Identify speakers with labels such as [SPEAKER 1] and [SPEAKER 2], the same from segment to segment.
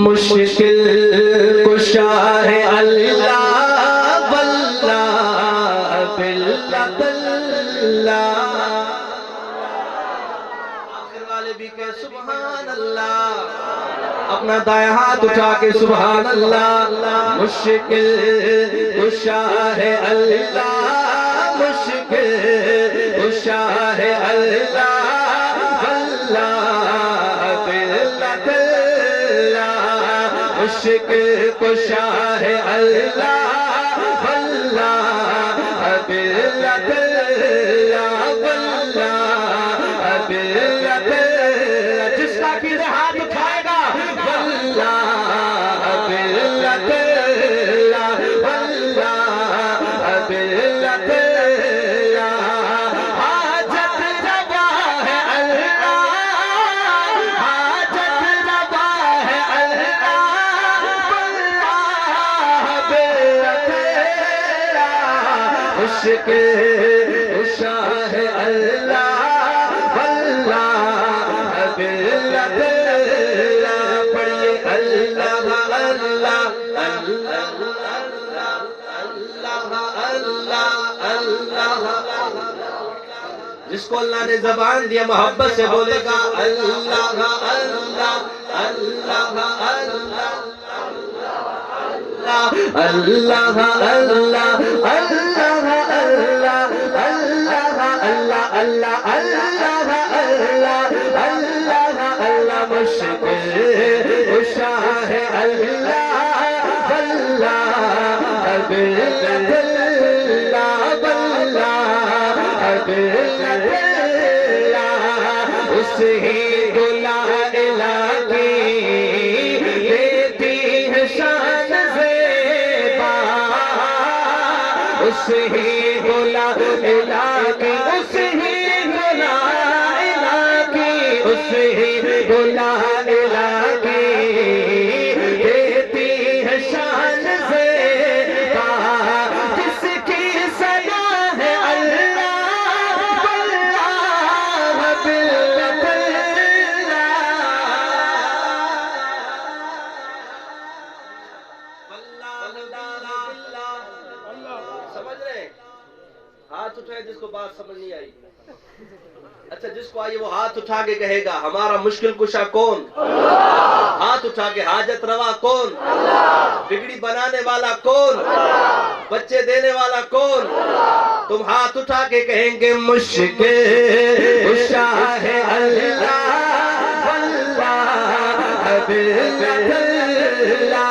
[SPEAKER 1] مشکل کشا ہے اللہ واللہ باللہ باللہ. آخر والے بھی کہ سبحان اللہ. اپنا دائیں ہاتھ اٹھا کے سبحان اللہ. مشکل کشا ہے اللہ، مشکل کشا ہے اللہ مشکل کشا ہے اللہ واللہ باللہ باللہ واللہ باللہ باللہ. جس کا کہ ہاتھ اٹھائے گا واللہ باللہ باللہ واللہ باللہ باللہ. حاجت روا ہے اللہ، حاجت روا ہے اللہ مشکل کشا ہے اللہ واللہ باللہ باللہ. پڑھیے اللہ اللہ اللہ اللہ اللہ اللہ. جس کو اللہ نے زبان دیا محبت سے بولے گا اللہ اللہ اللہ اللہ اللہ اللہ اللہ اللہ اللہ اللہ اللہ اللہ. مشکل کشا ہے اللہ واللہ باللہ باللہ باللہ باللہ. اس ہی لا الہ کی دیتی ہے شان زیبا، اس ہی لا الہ کی، اس ہی لا الہ کی، اس ہی لا الہ کی دیتی ہے شان زیبا. جس کی صدا ہے اللہ واللہ باللہ باللہ. سمجھ رہے ہیں؟ ہاتھ اٹھائے جس کو بات سمجھ نہیں آئی. اچھا جس کو آئیے وہ ہاتھ اٹھا کے کہے گا ہمارا مشکل کشا کون؟ ہاتھ اٹھا کے. حاجت روا کون؟ بگڑی بنانے والا کون؟ بچے دینے والا کون؟ تم ہاتھ اٹھا کے کہیں گے مشکل کشا ہے اللہ واللہ باللہ باللہ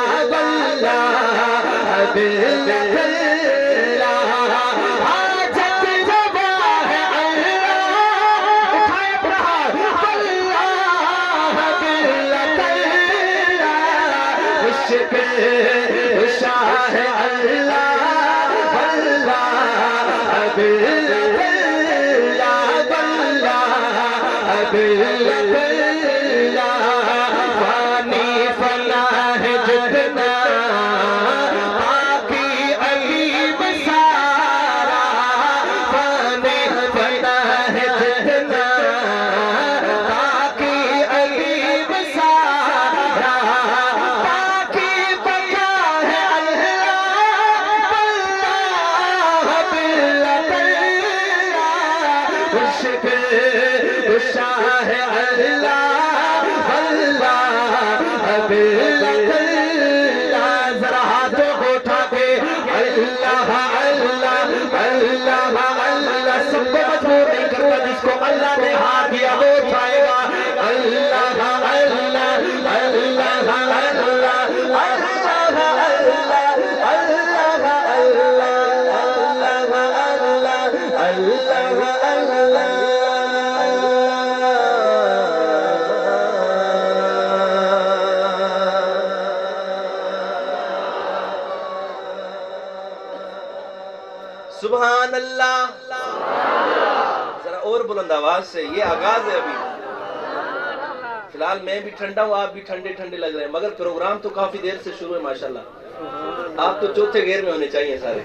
[SPEAKER 1] باللہ باللہ. حاجت روا ہے اللہ، اٹھائے اپنا ہاتھ واللہ باللہ باللہ. مشکل کشا ہے اللہ واللہ باللہ باللہ باللہ باللہ. فانی فنا ہے جتنا باقی علیم سارا، فانی فنا ہے جتنا باقی علیم سارا. باقی بقا ہے اللہ واللہ باللہ باللہ. مشکل کشا ہے اللہ واللہ باللہ باللہ. ذرا ہاتھوں کو اٹھا کے اللہ اللہ اللہ اللہ. سب کو مجبور نہیں کرتا، جس کو اللہ نے ہاتھ دیا وہ اٹھائے گا اللہ اللہ اللہ اللہ سبحان اللہ. ذرا اور بلند آواز سے. یہ آغاز ہے ابھی. فی الحال میں بھی ٹھنڈا ہوں، آپ بھی ٹھنڈے ٹھنڈے لگ رہے ہیں، مگر پروگرام تو کافی دیر سے شروع ہے ماشاءاللہ. آپ تو چوتھے گیئر میں ہونے چاہیے سارے.